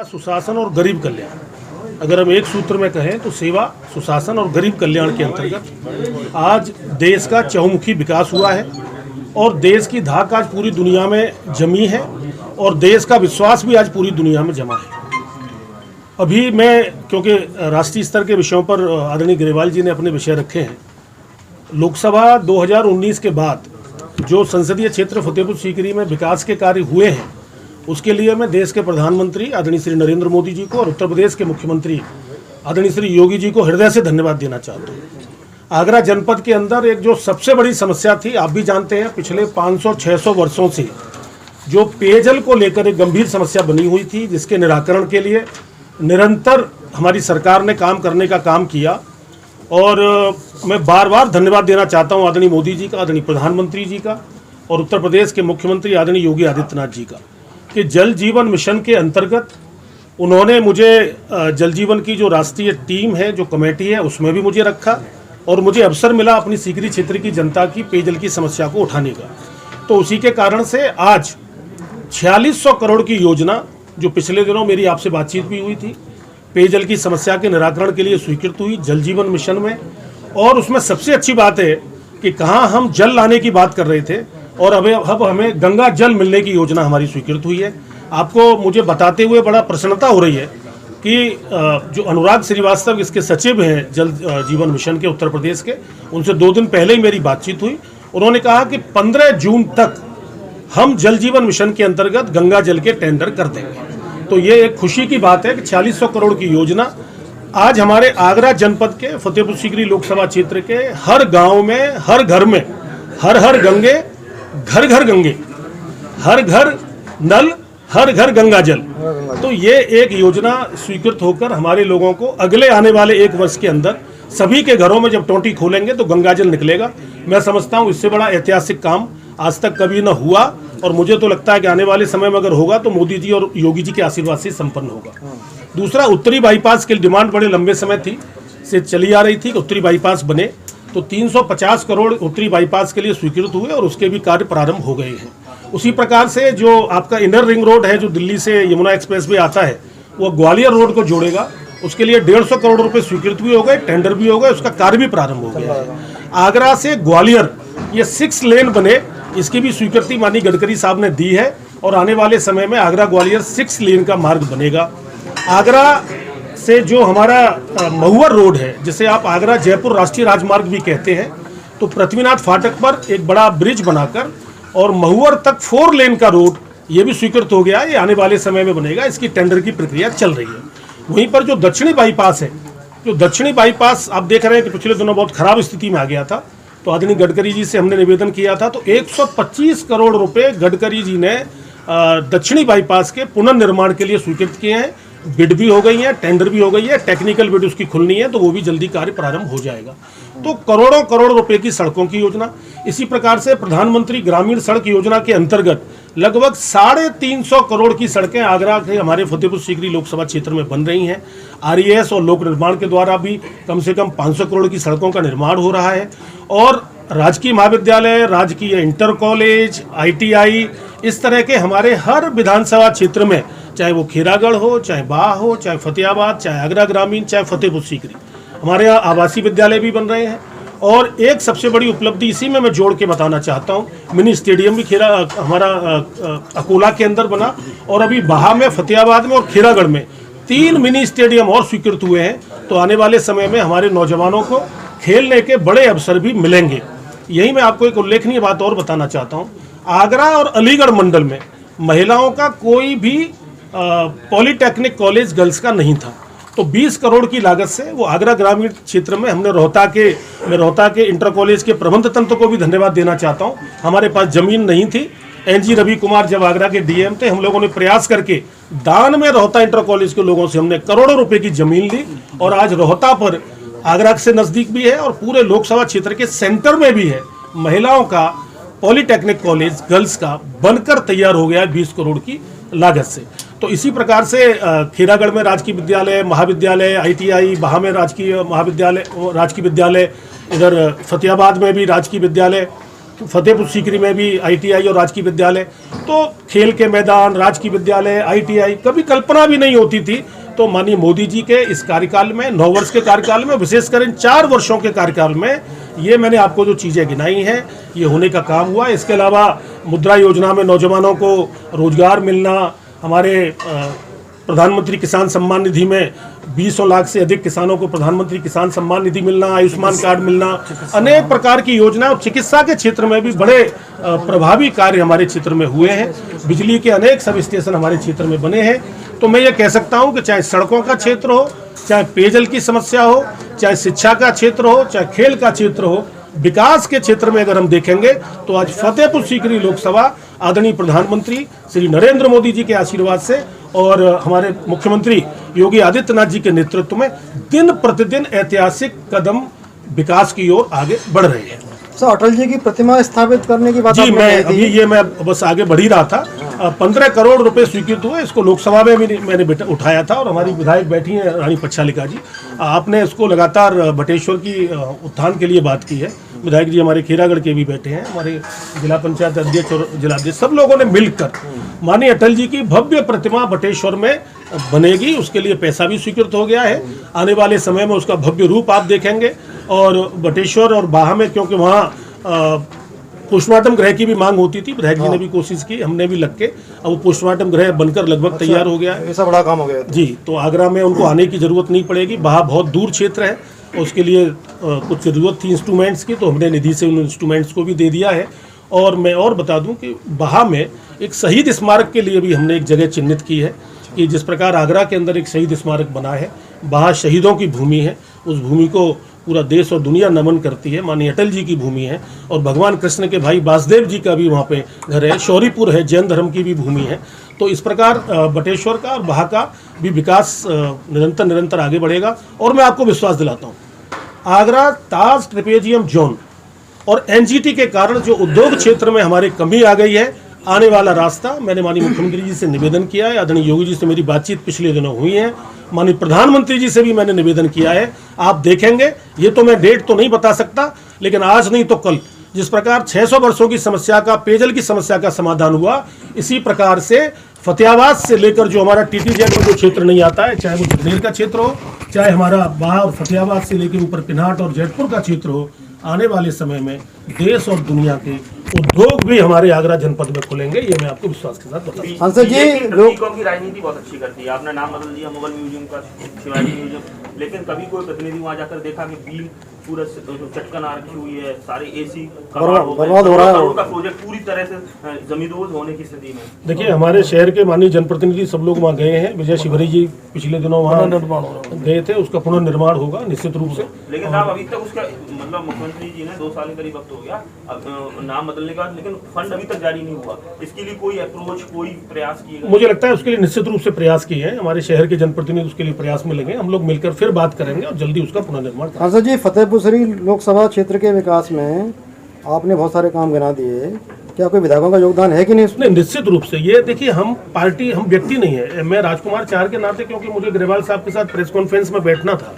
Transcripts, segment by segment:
सुशासन और गरीब कल्याण, अगर हम एक सूत्र में कहें तो सेवा, सुशासन और गरीब कल्याण के अंतर्गत आज देश का चहुमुखी विकास हुआ है और देश की धाक आज पूरी दुनिया में जमी है और देश का विश्वास भी आज पूरी दुनिया में जमा है। अभी मैं, क्योंकि राष्ट्रीय स्तर के विषयों पर आदरणीय ग्रेवाल जी ने अपने विषय रखे हैं, लोकसभा 2019 के बाद जो संसदीय क्षेत्र फतेहपुर सीकरी में विकास के कार्य हुए हैं, उसके लिए मैं देश के प्रधानमंत्री आदरणीय श्री नरेंद्र मोदी जी को और उत्तर प्रदेश के मुख्यमंत्री आदरणीय श्री योगी जी को हृदय से धन्यवाद देना चाहता हूँ। आगरा जनपद के अंदर एक जो सबसे बड़ी समस्या थी, आप भी जानते हैं, पिछले 500-600 वर्षों से जो पेयजल को लेकर एक गंभीर समस्या बनी हुई थी, जिसके निराकरण के लिए निरंतर हमारी सरकार ने काम करने का काम किया। और मैं बार बार धन्यवाद देना चाहता हूं आदरणीय मोदी जी का, आदरणीय प्रधानमंत्री जी का और उत्तर प्रदेश के मुख्यमंत्री आदरणीय योगी आदित्यनाथ जी का, कि जल जीवन मिशन के अंतर्गत उन्होंने मुझे जल जीवन की जो राष्ट्रीय टीम है, जो कमेटी है, उसमें भी मुझे रखा और मुझे अवसर मिला अपनी सीकरी क्षेत्र की जनता की पेयजल की समस्या को उठाने का। तो उसी के कारण से आज 4600 करोड़ की योजना, जो पिछले दिनों मेरी आपसे बातचीत भी हुई थी, पेयजल की समस्या के निराकरण के लिए स्वीकृत हुई जल जीवन मिशन में। और उसमें सबसे अच्छी बात है कि कहाँ हम जल लाने की बात कर रहे थे और अब हमें गंगा जल मिलने की योजना हमारी स्वीकृत हुई है। आपको मुझे बताते हुए बड़ा प्रसन्नता हो रही है कि जो अनुराग श्रीवास्तव इसके सचिव हैं जल जीवन मिशन के उत्तर प्रदेश के, उनसे 2 दिन पहले ही मेरी बातचीत हुई। उन्होंने कहा कि 15 जून तक हम जल जीवन मिशन के अंतर्गत गंगा जल के टेंडर कर देंगे। तो ये एक खुशी की बात है कि 4600 करोड़ की योजना आज हमारे आगरा जनपद के फतेहपुर सीकरी लोकसभा क्षेत्र के हर गांव में, हर घर में, हर हर गंगे, घर घर गंगे, हर घर नल, हर घर गंगा जल। तो ये एक योजना स्वीकृत होकर हमारे लोगों को अगले आने वाले 1 वर्ष के अंदर सभी के घरों में जब टोंटी खोलेंगे तो गंगा जल निकलेगा। मैं समझता हूँ इससे बड़ा ऐतिहासिक काम आज तक कभी न हुआ और मुझे तो लगता है कि आने वाले समय में अगर होगा तो मोदी जी और योगी जी के आशीर्वाद से संपन्न होगा। दूसरा, उत्तरी बाईपास की डिमांड बड़े लंबे समय थी से चली आ रही थी कि उत्तरी बाईपास बने, तो 350 करोड़ उत्तरी बाईपास के लिए स्वीकृत हुए और उसके भी कार्य प्रारंभ हो गए हैं। उसी प्रकार से जो आपका इनर रिंग रोड है, जो दिल्ली से यमुना एक्सप्रेस वे आता है, वो ग्वालियर रोड को जोड़ेगा, उसके लिए 150 करोड़ रुपए स्वीकृत भी हो गए, टेंडर भी हो गए, उसका कार्य भी प्रारंभ हो गया है। आगरा से ग्वालियर ये 6 लेन बने, इसकी भी स्वीकृति माननीय गडकरी साहब ने दी है और आने वाले समय में आगरा ग्वालियर 6 लेन का मार्ग बनेगा। आगरा से जो हमारा महुवर रोड है, जिसे आप आगरा जयपुर राष्ट्रीय राजमार्ग भी कहते हैं, तो पृथ्वीनाथ फाटक पर एक बड़ा ब्रिज बनाकर और महुवर तक 4 लेन का रोड ये भी स्वीकृत हो गया है, ये आने वाले समय में बनेगा, इसकी टेंडर की प्रक्रिया चल रही है। वहीं पर जो दक्षिणी बाईपास है, जो दक्षिणी बाईपास आप देख रहे हैं कि पिछले दिनों बहुत खराब स्थिति में आ गया था, तो आदरणीय गडकरी जी से हमने निवेदन किया था, तो 125 करोड़ रुपए गडकरी जी ने दक्षिणी बाईपास के पुनर्निर्माण के लिए स्वीकृत किए हैं। बिड भी हो गई है, टेंडर भी हो गई है, टेक्निकल बिड उसकी खुलनी है, तो वो भी जल्दी कार्य प्रारंभ हो जाएगा। तो करोड़ों करोड़ रुपए की सड़कों की योजना। इसी प्रकार से प्रधानमंत्री ग्रामीण सड़क योजना के अंतर्गत लगभग 350 करोड़ की सड़कें आगरा के हमारे फतेहपुर सीकरी लोकसभा क्षेत्र में बन रही हैं। RES और लोक निर्माण के द्वारा भी कम से कम 500 करोड़ की सड़कों का निर्माण हो रहा है और राजकीय महाविद्यालय, राजकीय इंटर कॉलेज, ITI, इस तरह के हमारे हर विधानसभा क्षेत्र में, चाहे वो खीरागढ़ हो, चाहे बाह हो, चाहे फतेहाबाद, चाहे आगरा ग्रामीण, चाहे फतेहपुर सीकरी, हमारे यहाँ आवासीय विद्यालय भी बन रहे हैं। और एक सबसे बड़ी उपलब्धि इसी में मैं जोड़ के बताना चाहता हूँ, मिनी स्टेडियम भी हमारा अकोला के अंदर बना और अभी बाह में, फतेहाबाद में और खीरागढ़ में 3 मिनी स्टेडियम और स्वीकृत हुए हैं। तो आने वाले समय में हमारे नौजवानों को खेलने के बड़े अवसर भी मिलेंगे। यही मैं आपको एक उल्लेखनीय बात और बताना चाहता हूँ, आगरा और अलीगढ़ मंडल में महिलाओं का कोई भी पॉलिटेक्निक कॉलेज गर्ल्स का नहीं था, तो 20 करोड़ की लागत से वो आगरा ग्रामीण क्षेत्र में हमने रोहता के इंटर कॉलेज के प्रबंध तंत्र को भी धन्यवाद देना चाहता हूँ। हमारे पास जमीन नहीं थी, NG रवि कुमार जब आगरा के DM थे, हम लोगों ने प्रयास करके दान में रोहता इंटर कॉलेज के लोगों से हमने करोड़ों रुपए की जमीन ली और आज रोहता पर आगरा से नजदीक भी है और पूरे लोकसभा क्षेत्र के सेंटर में भी है, महिलाओं का पॉलिटेक्निक कॉलेज गर्ल्स का बनकर तैयार हो गया है 20 करोड़ की लागत से। तो इसी प्रकार से खीरागढ़ में राजकीय विद्यालय, महाविद्यालय, ITI, बाह में राजकीय विद्यालय, इधर फतेहाबाद में भी राजकीय विद्यालय फतेहपुर सीकरी में भी ITI और राजकीय विद्यालय, तो खेल के मैदान, राजकीय विद्यालय, ITI कभी कल्पना भी नहीं होती थी। तो माननीय मोदी जी के इस कार्यकाल में, 9 वर्ष के कार्यकाल में, विशेषकर इन 4 वर्षों के कार्यकाल में, ये मैंने आपको जो चीज़ें गिनाई हैं ये होने का काम हुआ। इसके अलावा मुद्रा योजना में नौजवानों को रोजगार मिलना, हमारे प्रधानमंत्री किसान सम्मान निधि में 20 लाख से अधिक किसानों को प्रधानमंत्री किसान सम्मान निधि मिलना, आयुष्मान कार्ड मिलना, अनेक प्रकार की योजना, और चिकित्सा के क्षेत्र में भी बड़े प्रभावी कार्य हमारे क्षेत्र में हुए हैं। बिजली के अनेक सब स्टेशन हमारे क्षेत्र में बने हैं। तो मैं ये कह सकता हूँ कि चाहे सड़कों का क्षेत्र हो, चाहे पेयजल की समस्या हो, चाहे शिक्षा का क्षेत्र हो, चाहे खेल का क्षेत्र हो, विकास के क्षेत्र में अगर हम देखेंगे तो आज फतेहपुर सीकरी लोकसभा आदरणीय प्रधानमंत्री श्री नरेंद्र मोदी जी के आशीर्वाद से और हमारे मुख्यमंत्री योगी आदित्यनाथ जी के नेतृत्व में दिन प्रतिदिन ऐतिहासिक कदम विकास की ओर आगे बढ़ रहे हैं। सर, अटल जी की प्रतिमा स्थापित करने की बात जी, मैं बस आगे बढ़ ही रहा था। 15 करोड़ रुपए स्वीकृत हुए, इसको लोकसभा में भी मैंने उठाया था और हमारी विधायक बैठी हैं रानी पच्छालिका जी, आपने इसको लगातार बटेश्वर की उत्थान के लिए बात की है। विधायक जी हमारे खीरागढ़ के भी बैठे हैं, हमारे जिला पंचायत अध्यक्ष और जिलाध्यक्ष, सब लोगों ने मिलकर माननीय अटल जी की भव्य प्रतिमा बटेश्वर में बनेगी, उसके लिए पैसा भी स्वीकृत हो गया है। आने वाले समय में उसका भव्य रूप आप देखेंगे। और बटेश्वर और बाहा में, क्योंकि वहाँ पोस्टमार्टम गृह की भी मांग होती थी, विधायक जी ने भी कोशिश की, हमने भी लग के, अब वो पोस्टमार्टम गृह बनकर लगभग तैयार हो गया है। ऐसा बड़ा काम हो गया जी, तो आगरा में उनको आने की जरूरत नहीं पड़ेगी। बाहा बहुत दूर क्षेत्र है, उसके लिए कुछ जरूरत थी इंस्ट्रूमेंट्स की, तो हमने निधि से उन इंस्ट्रूमेंट्स को भी दे दिया है। और मैं और बता दूं कि बाहा में एक शहीद स्मारक के लिए भी हमने एक जगह चिन्हित की है कि जिस प्रकार आगरा के अंदर एक शहीद स्मारक बना है, बाहा शहीदों की भूमि है, उस भूमि को पूरा देश और दुनिया नमन करती है। माननीय अटल जी की भूमि है और भगवान कृष्ण के भाई वासुदेव जी का भी वहाँ पे घर है, शौरीपुर है, जैन धर्म की भी भूमि है। तो इस प्रकार बटेश्वर का और बाहा का भी विकास निरंतर आगे बढ़ेगा। और मैं आपको विश्वास दिलाता हूँ, आगरा ताज ट्रेपेजियम जोन और NGT के कारण जो उद्योग क्षेत्र में हमारे कमी आ गई है, आने वाला रास्ता, मैंने माननीय मुख्यमंत्री जी से निवेदन किया है, आदरणीय योगी जी से मेरी बातचीत पिछले दिनों हुई है, माननीय प्रधानमंत्री जी से भी मैंने निवेदन किया है। आप देखेंगे, ये तो मैं डेट तो नहीं बता सकता, लेकिन आज नहीं तो कल जिस प्रकार 600 वर्षों की समस्या का, पेयजल की समस्या का समाधान हुआ, इसी प्रकार से फतेहाबाद से लेकर जो हमारा TTZ में जो क्षेत्र नहीं आता है, चाहे वो जगनेर का क्षेत्र हो, चाहे हमारा बाहा और फतेहाबाद से लेकर ऊपर पिन्हाट और जैतपुर का क्षेत्र हो, आने वाले समय में देश और दुनिया के उद्योग भी हमारे आगरा जनपद में खुलेंगे, ये मैं आपको विश्वास के साथ बताता हूँ। सांसद जी, प्रतीकों की राजनीति बहुत अच्छी करती है। आपने नाम बदल दिया मुगल म्यूजियम का शिवाजी म्यूजियम, लेकिन कभी कोई प्रतिनिधि वहाँ जाकर देखा कि बीम पूरा चटकन आ रखी हुई है, सारे AC बर्बाद हो रहा है, का प्रोजेक्ट पूरी तरह से जमींदोज होने की स्थिति में। देखिए, हमारे शहर के माननीय जनप्रतिनिधि सब लोग वहाँ गए हैं। विजय शिवहरी जी पिछले दिनों वहाँ गए थे, उसका पुनर्निर्माण होगा निश्चित रूप से। लेकिन साहब अभी तक उसका मतलब मुख्यमंत्री जी ने 2 साल के करीब वक्त हो गया नाम बदलने का, लेकिन फंड अभी तक जारी नहीं हुआ। इसके लिए कोई अप्रोच, कोई प्रयास किए गए? मुझे लगता है उसके लिए निश्चित रूप से प्रयास किए हैं हमारे शहर के जनप्रतिनिधि, उसके लिए प्रयास में लगे। हम लोग मिलकर फिर बात करेंगे और जल्दी उसका पुनर्निर्माण करेंगे। सांसद जी, फतेहपुर सीकरी लोकसभा क्षेत्र के विकास में आपने बहुत सारे काम गिना दिए, क्या कोई विधायकों का योगदान है कि नहीं उसमें? निश्चित रूप से। ये देखिए, हम पार्टी, हम व्यक्ति नहीं है। मैं राजकुमार चार के नाते, क्योंकि मुझे ग्रेवाल साहब के साथ प्रेस कॉन्फ्रेंस में बैठना था,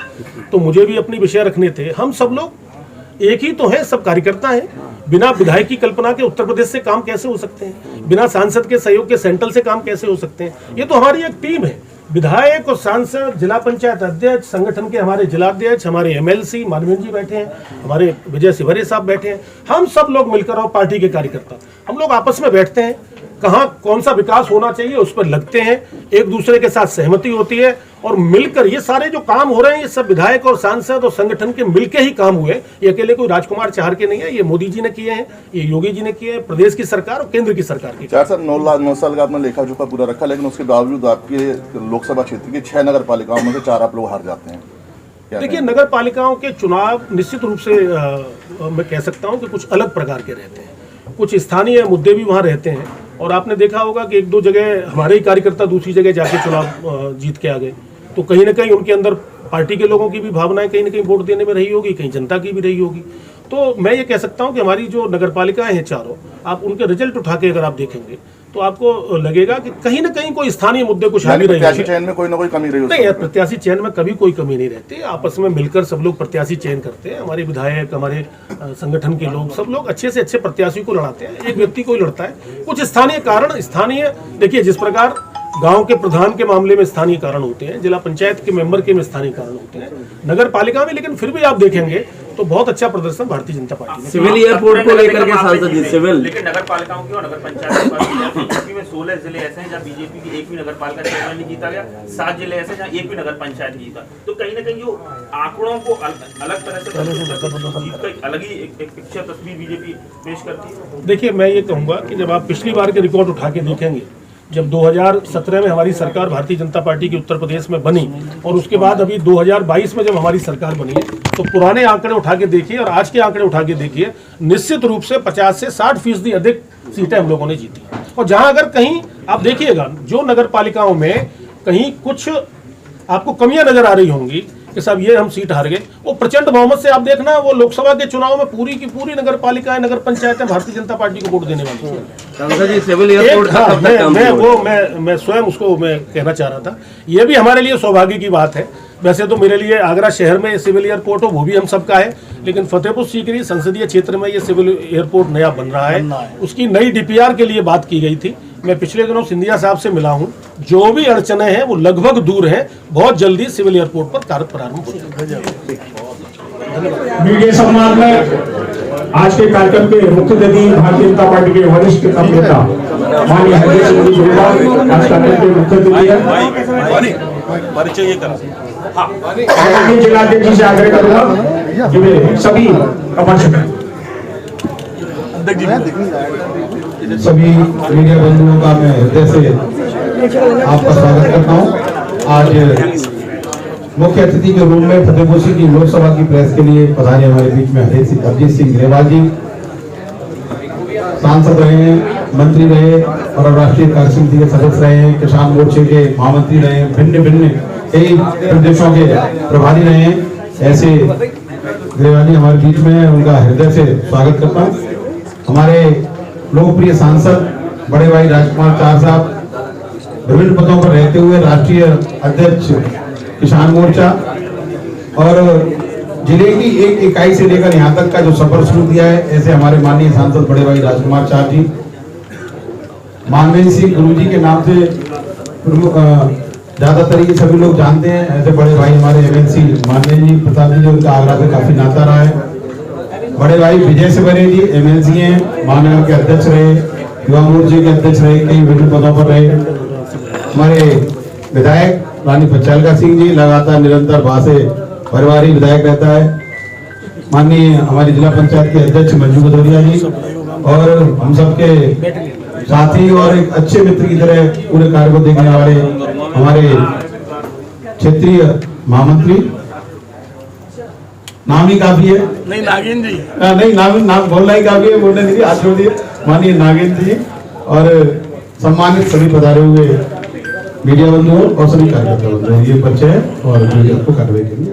तो मुझे भी अपनी विषय रखने थे। हम सब लोग एक ही तो हैं, सब कार्यकर्ता हैं। बिना विधायक की कल्पना के उत्तर प्रदेश से काम कैसे हो सकते हैं? बिना सांसद के सहयोग के सेंट्रल से काम कैसे हो सकते हैं? ये तो हमारी एक टीम है, विधायक और सांसद, जिला पंचायत अध्यक्ष, संगठन के हमारे जिलाध्यक्ष, हमारे MLC मानवेंद्र जी बैठे हैं, हमारे विजय शिवहरी साहब बैठे हैं, हम सब लोग मिलकर और पार्टी के कार्यकर्ता हम लोग आपस में बैठते हैं, कहाँ कौन सा विकास होना चाहिए उस पर लगते हैं, एक दूसरे के साथ सहमति होती है और मिलकर ये सारे जो काम हो रहे हैं, ये सब विधायक और सांसद और संगठन के मिलके ही काम हुए। ये अकेले कोई राजकुमार चाहर के नहीं है, ये मोदी जी ने किए हैं, ये योगी जी ने किए हैं, प्रदेश की सरकार और केंद्र की सरकार की। चार साहब 9 साल का आपने लेखा जोखा पूरा रखा, लेकिन उसके बावजूद आपके लोकसभा क्षेत्र की 6 नगर पालिकाओं में से 4 आप लोग हार जाते हैं। देखिए, नगर पालिकाओं के चुनाव निश्चित रूप से मैं कह सकता हूँ कि कुछ अलग प्रकार के रहते हैं, कुछ स्थानीय मुद्दे भी वहाँ रहते हैं। और आपने देखा होगा कि 1-2 जगह हमारे ही कार्यकर्ता दूसरी जगह जाके चुनाव जीत के आ गए, तो कहीं ना कहीं उनके अंदर पार्टी के लोगों की भी भावनाएं कहीं ना कहीं वोट देने में रही होगी, कहीं जनता की भी रही होगी। तो मैं ये कह सकता हूं कि हमारी जो नगर पालिकाएं हैं चारों, आप उनके रिजल्ट उठा के अगर आप देखेंगे तो आपको लगेगा कि कहीं ना कहीं कोई स्थानीय मुद्दे कुछ यानी हावी रहे प्रत्याशी चयन में कोई ना कोई कमी रही नहीं यार, प्रत्याशी चयन में कभी कोई कमी नहीं रहती। आपस में मिलकर सब लोग प्रत्याशी चयन करते हैं। हमारे विधायक, हमारे संगठन के लोग, सब लोग अच्छे से अच्छे प्रत्याशी को लड़ाते हैं। एक व्यक्ति को ही लड़ता है। कुछ स्थानीय कारण, स्थानीय देखिए, जिस प्रकार गांव के प्रधान के मामले में स्थानीय कारण होते हैं, जिला पंचायत के मेंबर के में स्थानीय कारण होते हैं, नगर पालिका में, लेकिन फिर भी आप देखेंगे तो बहुत अच्छा प्रदर्शन भारतीय जनता पार्टी ने। सिविल एयरपोर्ट को लेकर के सांसद जी सिविल, लेकिन नगर पालिकाओं की और नगर पंचायत बीजेपी में 16 जिले ऐसे हैं जहाँ बीजेपी की एक भी नगर पालिका चेयरमैन नहीं जीता गया, 7 जिले ऐसे जहाँ एक भी नगर पंचायत नहीं जीता। तो कहीं ना कहीं जो आंकड़ों को अलग तरह से अलग ही एक पिक्चर तस्वीर बीजेपी पेश करती है। देखिए, मैं ये कहूँगा कि जब आप पिछली बार के रिकॉर्ड उठा के देखेंगे, जब 2017 में हमारी सरकार भारतीय जनता पार्टी की उत्तर प्रदेश में बनी और उसके बाद अभी 2022 में जब हमारी सरकार बनी है, तो पुराने आंकड़े उठा के देखिए और आज के आंकड़े उठा के देखिए, निश्चित रूप से 50 से 60% अधिक सीटें हम लोगों ने जीती। और जहां अगर कहीं आप देखिएगा, जो नगर पालिकाओं में कहीं कुछ आपको कमियां नजर आ रही होंगी कि साहब ये हम सीट हार गए, वो प्रचंड बहुमत से आप देखना, वो लोकसभा के चुनाव में पूरी की पूरी नगर पालिकाएं, नगर पंचायतें भारतीय जनता पार्टी को वोट देने वाली हैं। सांसद जी सिविल एयरपोर्ट का कब तक काम होगा? मैं स्वयं उसको मैं कहना चाह रहा था, ये भी हमारे लिए सौभाग्य की बात है। वैसे तो मेरे लिए आगरा शहर में सिविल एयरपोर्ट हो, वो भी हम सबका है, लेकिन फतेहपुर सीकरी संसदीय क्षेत्र में ये सिविल एयरपोर्ट नया बन रहा है। उसकी नई DPR के लिए बात की गई थी। मैं पिछले दिनों सिंधिया साहब से मिला हूं, जो भी अड़चने हैं वो लगभग दूर हैं। बहुत जल्दी सिविल एयरपोर्ट पर कार्य प्रारंभ हो जाएगा। मीडिया सम्मान में आज के कार्यक्रम के मुख्य अतिथि भारतीय जनता पार्टी के वरिष्ठ नेता माननीय हरदीप सिंह जी ग्रेवाल आज कार्यक्रम के मुख्य अतिथि है। परिचय करा आदरणीय जिलाध्यक्ष जी से आग्रह करूंगा कि वे सभी कमर्श करें। सभी मीडिया बंधुओं का मैं हृदय से आपका स्वागत करता हूं। आज मुख्य अतिथि के रूप में फतेहपुर सीकरी लोकसभा की प्रेस के लिए पधारे हमारे बीच में हरदीप सिंह ग्रेवाल जी सांसद रहे हैं, मंत्री रहे और राष्ट्रीय कार्य समिति के सदस्य रहे हैं, किसान मोर्चे के महामंत्री रहे हैं, भिन्न भिन्न कई प्रदेशों के प्रभारी रहे हैं। ऐसे ग्रेवाल जी हमारे बीच में है, उनका हृदय से स्वागत करता हूँ। हमारे लोकप्रिय सांसद बड़े भाई राजकुमार चार साहब विभिन्न पदों पर रहते हुए राष्ट्रीय अध्यक्ष किसान मोर्चा और जिले की एक इकाई से लेकर यहाँ तक का जो सफर शुरू किया है, ऐसे हमारे माननीय सांसद बड़े भाई राजकुमार चार जी, मानवेंद्र सिंह गुरु जी के नाम से ज्यादातर ये सभी लोग जानते हैं। ऐसे बड़े भाई हमारे MLC मानवेंद्र जी प्रताप जी, उनका आगरा से काफी नाता रहा है। बड़े भाई विजय सिवरे जी MLC हैं, महानगर के अध्यक्ष रहे, युवा मोर्चे के अध्यक्ष रहे, कई विभिन्न पदों पर रहे। हमारे विधायक रानी पचालका सिंह जी लगातार निरंतर वहां से परिवारी विधायक रहता है। माननीय हमारी जिला पंचायत के अध्यक्ष मंजू भदौरिया जी और हम सबके साथी और एक अच्छे मित्र की तरह पूरे कार्य को देखने वाले हमारे क्षेत्रीय महामंत्री, नाम ही काफी है, नहीं नागिन जी, नहीं नाम बोलना ही काफी है, बोलने दीजिए, हाथ छोड़ दिए, माननीय नागेंद्र जी और सम्मानित सभी पधारे हुए मीडिया बंधुओं और सभी कार्यकर्ता बंधुओं, ये परिचय है और मीडिया को कार्रवाई के लिए